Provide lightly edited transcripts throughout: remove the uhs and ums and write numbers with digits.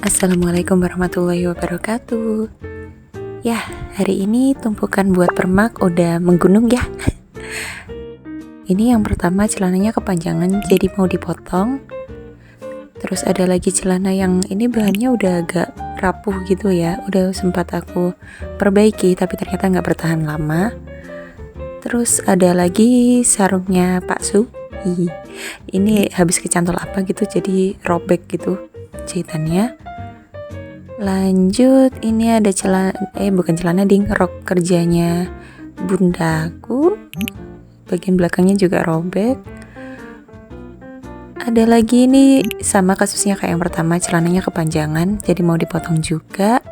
Assalamualaikum warahmatullahi wabarakatuh. Ya, hari ini tumpukan buat permak udah menggunung ya. Ini yang pertama celananya kepanjangan jadi mau dipotong. Terus ada lagi celana yang ini bahannya udah agak rapuh gitu ya. Udah sempat aku perbaiki tapi ternyata nggak bertahan lama. Terus ada lagi sarungnya Pak Su. Ini habis kecantol apa gitu jadi robek gitu jahitannya. Lanjut ini ada bukan celana ding, rok kerjanya bundaku, bagian belakangnya juga robek. Ada lagi ini sama kasusnya kayak yang pertama, celananya kepanjangan jadi mau dipotong juga.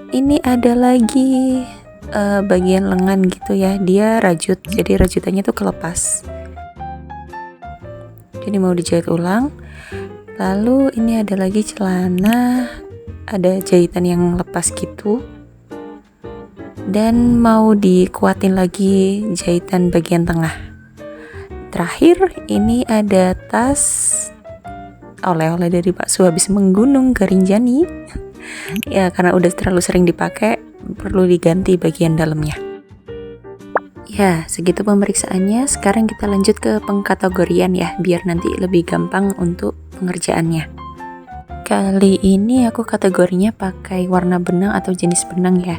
Ini ada lagi bagian lengan gitu ya, dia rajut jadi rajutannya tuh kelepas, jadi mau dijahit ulang. Lalu ini ada lagi celana, ada jahitan yang lepas gitu dan mau dikuatin lagi jahitan bagian tengah. Terakhir ini ada tas oleh-oleh dari Pak Su habis menggunung ke Rinjani. Ya karena udah terlalu sering dipakai, perlu diganti bagian dalamnya. Ya segitu pemeriksaannya. Sekarang kita lanjut ke pengkategorian ya, biar nanti lebih gampang untuk pengerjaannya. Kali ini aku kategorinya pakai warna benang atau jenis benang ya.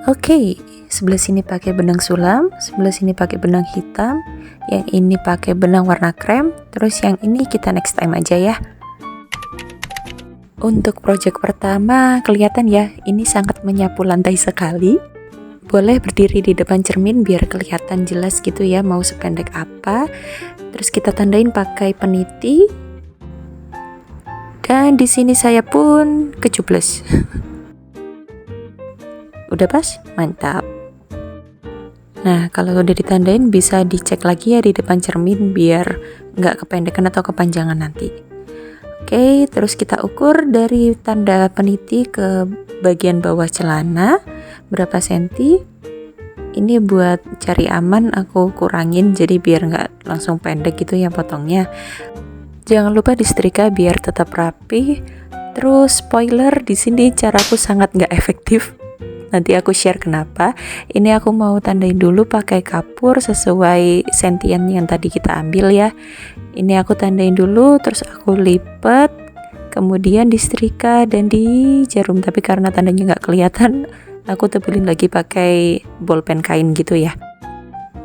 Oke, sebelah sini pakai benang sulam, sebelah sini pakai benang hitam, yang ini pakai benang warna krem, terus yang ini kita next time aja ya. Untuk project pertama kelihatan ya, ini sangat menyapu lantai sekali. Boleh berdiri di depan cermin biar kelihatan jelas gitu ya mau sependek apa. Terus kita tandain pakai peniti. Dan di sini saya pun kecubles. Udah pas? Mantap. Nah, kalau udah ditandain bisa dicek lagi ya di depan cermin biar nggak kependekan atau kepanjangan nanti. Oke, terus kita ukur dari tanda peniti ke bagian bawah celana berapa senti. Ini buat cari aman aku kurangin jadi biar nggak langsung pendek gitu ya potongnya. Jangan lupa disetrika biar tetap rapi. Terus spoiler, di sini caraku sangat nggak efektif. Nanti aku share kenapa. Ini aku mau tandain dulu pakai kapur sesuai sentian yang tadi kita ambil ya. Ini aku tandain dulu, terus aku lipat, kemudian disetrika dan dijarum. Tapi karena tandanya nggak kelihatan, aku tebelin lagi pakai bolpen kain gitu ya.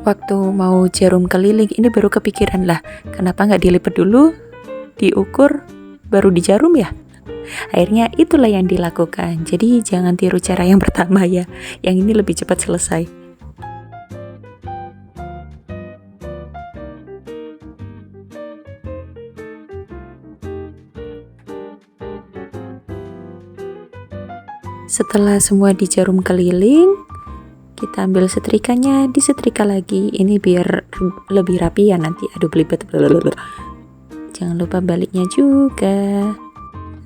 Waktu mau jarum keliling ini baru kepikiran lah, kenapa nggak dilipat dulu, diukur, baru dijarum ya. Akhirnya itulah yang dilakukan. Jadi jangan tiru cara yang pertama ya, yang ini lebih cepat selesai. Setelah semua dijarum keliling, kita ambil setrikanya, disetrika lagi. Ini biar lebih rapi ya nanti. Aduh belibet. Jangan lupa baliknya juga.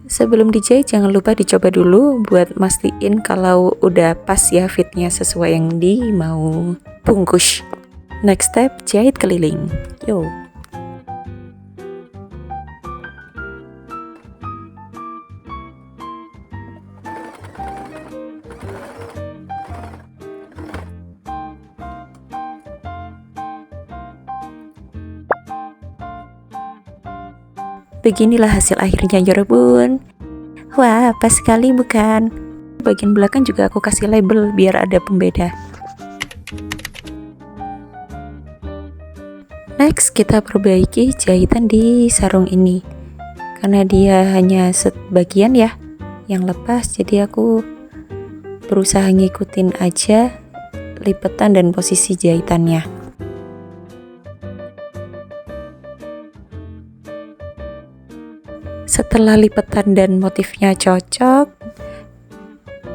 Sebelum dijahit jangan lupa dicoba dulu buat mastiin kalau udah pas ya fitnya sesuai yang mau bungkus. Next step, jahit keliling. Yo. Beginilah hasil akhirnya ya rebun. Wah, pas sekali bukan? Bagian belakang juga aku kasih label biar ada pembeda. Next, kita perbaiki jahitan di sarung ini. Karena dia hanya sebagian ya yang lepas, jadi aku berusaha ngikutin aja lipatan dan posisi jahitannya. Setelah lipatan dan motifnya cocok,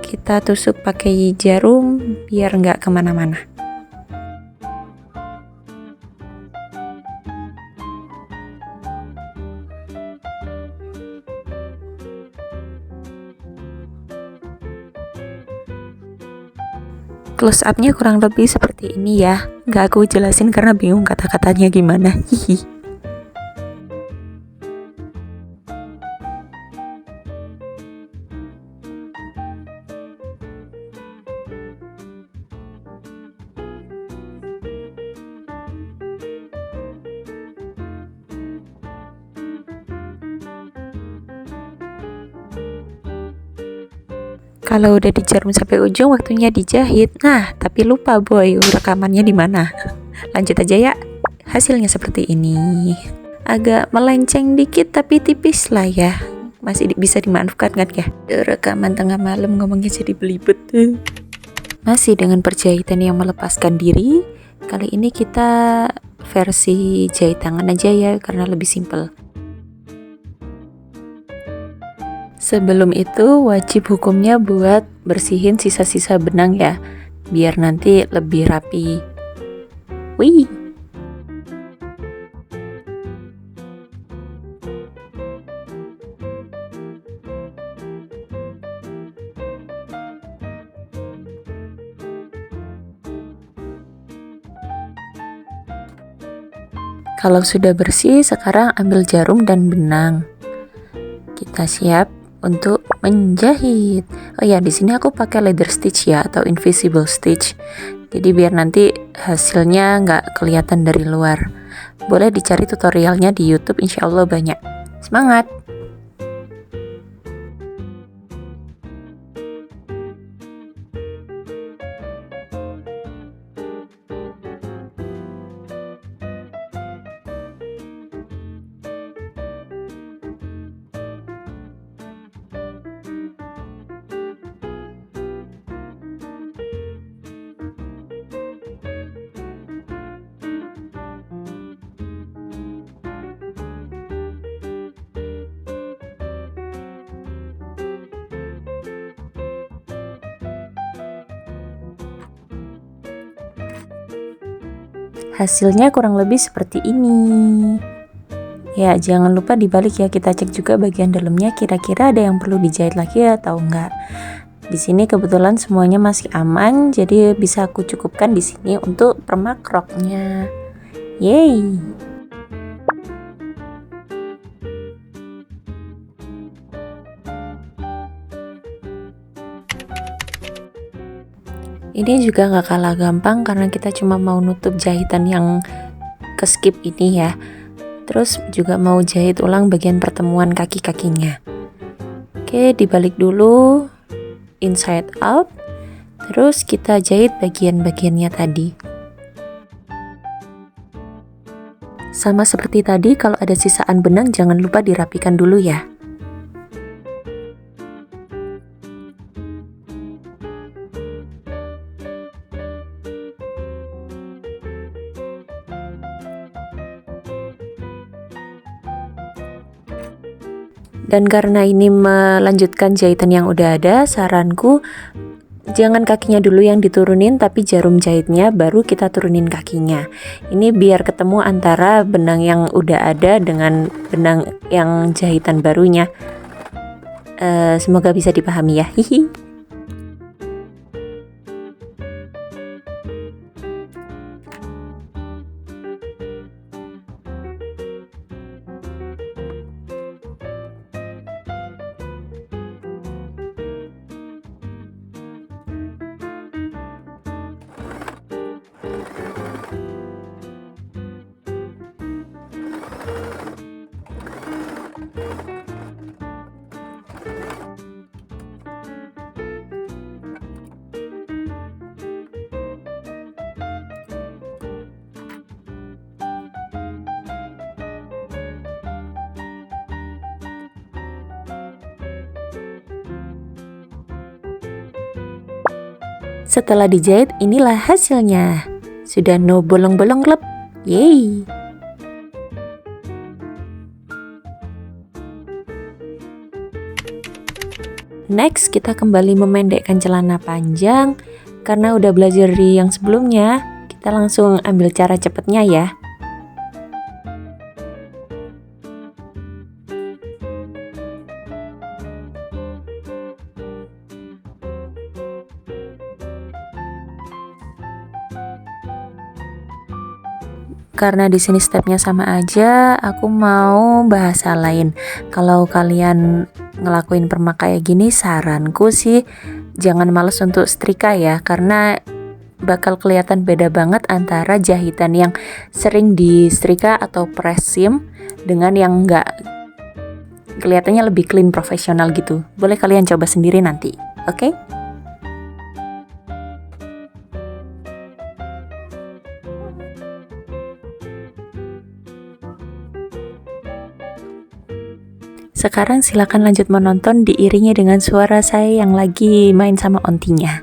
kita tusuk pakai jarum biar nggak kemana-mana. Close up-nya kurang lebih seperti ini ya. Nggak aku jelasin karena bingung kata-katanya gimana. Hihi. Kalau udah dijarum sampai ujung, waktunya dijahit. Nah, tapi lupa boy, rekamannya di mana? Lanjut aja ya. Hasilnya seperti ini. Agak melenceng dikit tapi tipis lah ya. Masih bisa dimanfaatkan kan ya? Rekaman tengah malam ngomongnya jadi belibet. Masih dengan perjahitan yang melepaskan diri. Kali ini kita versi jahit tangan aja ya, karena lebih simpel. Sebelum itu wajib hukumnya buat bersihin sisa-sisa benang ya, biar nanti lebih rapi. Wih. Kalau sudah bersih, sekarang ambil jarum dan benang. Kita siap untuk menjahit. Oh ya, di sini aku pakai leather stitch ya, atau invisible stitch. Jadi biar nanti hasilnya nggak kelihatan dari luar. Boleh dicari tutorialnya di YouTube, insya Allah banyak. Semangat! Hasilnya kurang lebih seperti ini. Ya, jangan lupa dibalik ya, kita cek juga bagian dalamnya kira-kira ada yang perlu dijahit lagi atau enggak. Di sini kebetulan semuanya masih aman, jadi bisa aku cukupkan di sini untuk permak roknya. Yeay. Ini juga nggak kalah gampang karena kita cuma mau nutup jahitan yang ke skip ini ya. Terus juga mau jahit ulang bagian pertemuan kaki-kakinya. Oke, dibalik dulu inside out. Terus kita jahit bagian-bagiannya tadi. Sama seperti tadi, kalau ada sisaan benang jangan lupa dirapikan dulu ya. Dan karena ini melanjutkan jahitan yang udah ada, saranku jangan kakinya dulu yang diturunin, tapi jarum jahitnya baru kita turunin kakinya. Ini biar ketemu antara benang yang udah ada dengan benang yang jahitan barunya. Semoga bisa dipahami ya. Hihi. Setelah dijahit, inilah hasilnya. Sudah no bolong-bolong lep. Yeay. Next, kita kembali memendekkan celana panjang. Karena udah belajar di yang sebelumnya, kita langsung ambil cara cepatnya ya. Karena di sini stepnya sama aja, aku mau bahasa lain. Kalau kalian ngelakuin permak kayak gini, saranku sih jangan males untuk setrika ya, karena bakal kelihatan beda banget antara jahitan yang sering di setrika atau press seam dengan yang enggak, kelihatannya lebih clean profesional gitu. Boleh kalian coba sendiri nanti. Oke? Sekarang silakan lanjut menonton diiringi dengan suara saya yang lagi main sama ontinya.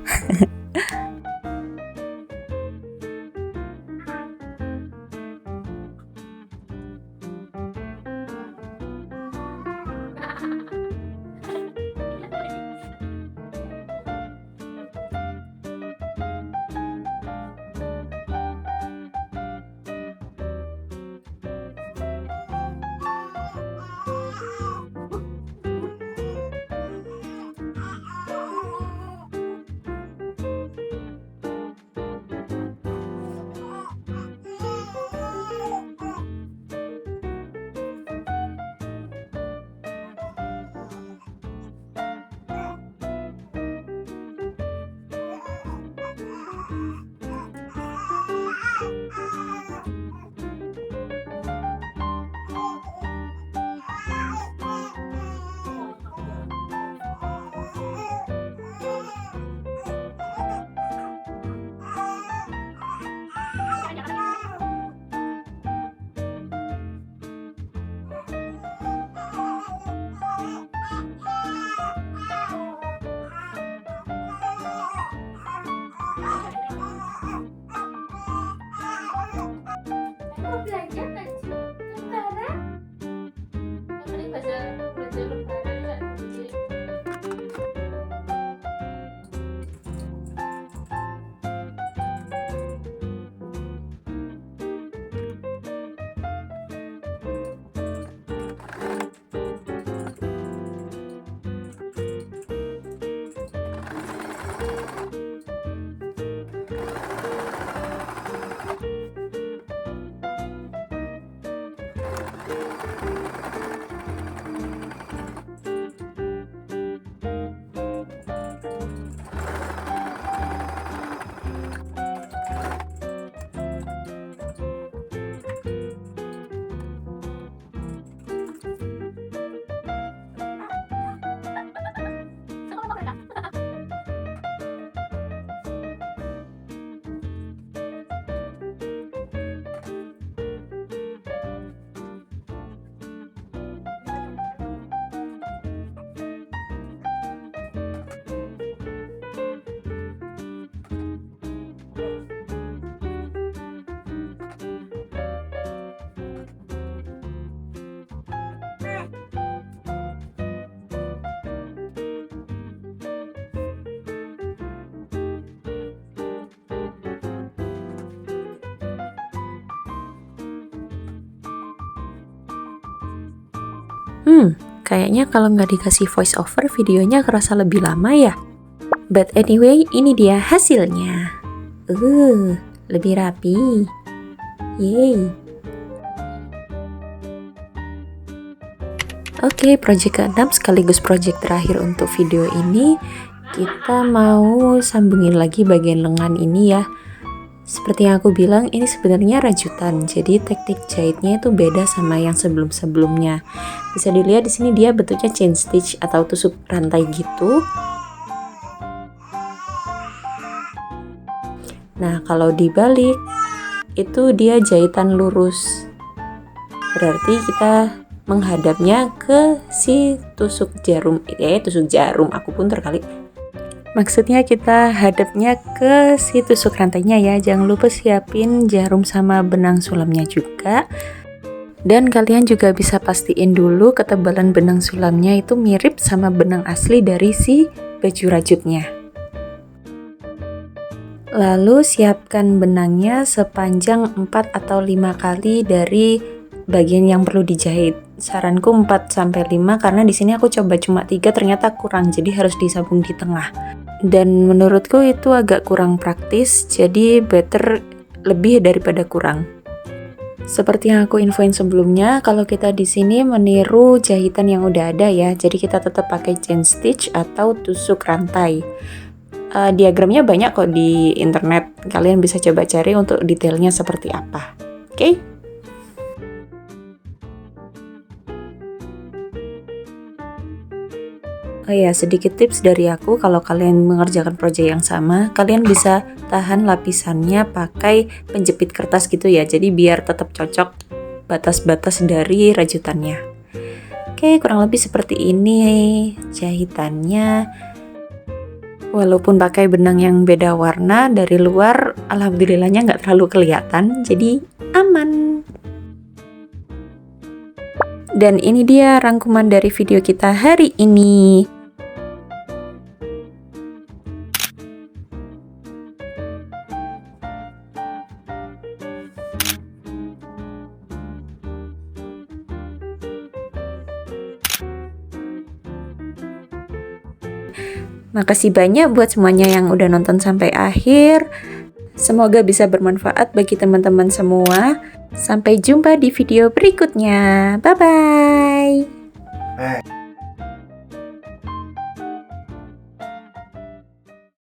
Mau belanja nggak sih? Lebaran? Yang penting belanja lebaran nggak sih? Kayaknya kalau nggak dikasih voice over videonya kerasa lebih lama ya. But anyway, ini dia hasilnya. Lebih rapi. Yeay. Oke, project ke-6 sekaligus project terakhir untuk video ini. Kita mau sambungin lagi bagian lengan ini ya. Seperti yang aku bilang, ini sebenarnya rajutan. Jadi teknik jahitnya itu beda sama yang sebelum-sebelumnya. Bisa dilihat di sini dia bentuknya chain stitch atau tusuk rantai gitu. Nah, kalau dibalik itu dia jahitan lurus. Berarti kita menghadapnya ke si tusuk jarum. Tusuk jarum, aku pun terkali. Maksudnya kita hadapnya ke si tusuk rantainya ya. Jangan lupa siapin jarum sama benang sulamnya juga. Dan kalian juga bisa pastiin dulu ketebalan benang sulamnya itu mirip sama benang asli dari si baju rajutnya. Lalu siapkan benangnya sepanjang 4 atau 5 kali dari bagian yang perlu dijahit. Saranku 4-5 karena di sini aku coba cuma 3 ternyata kurang, jadi harus disambung di tengah. Dan menurutku itu agak kurang praktis, jadi better lebih daripada kurang. Seperti yang aku infoin sebelumnya, kalau kita di sini meniru jahitan yang udah ada ya, jadi kita tetap pakai chain stitch atau tusuk rantai. Diagramnya banyak kok di internet, kalian bisa coba cari untuk detailnya seperti apa. Oke? Oh ya, sedikit tips dari aku, kalau kalian mengerjakan proyek yang sama, kalian bisa tahan lapisannya pakai penjepit kertas gitu ya. Jadi biar tetap cocok batas-batas dari rajutannya. Oke, kurang lebih seperti ini jahitannya. Walaupun pakai benang yang beda warna, dari luar alhamdulillahnya nggak terlalu kelihatan, jadi aman. Dan ini dia rangkuman dari video kita hari ini. Makasih banyak buat semuanya yang udah nonton sampai akhir. Semoga bisa bermanfaat bagi teman-teman semua. Sampai jumpa di video berikutnya. Bye-bye.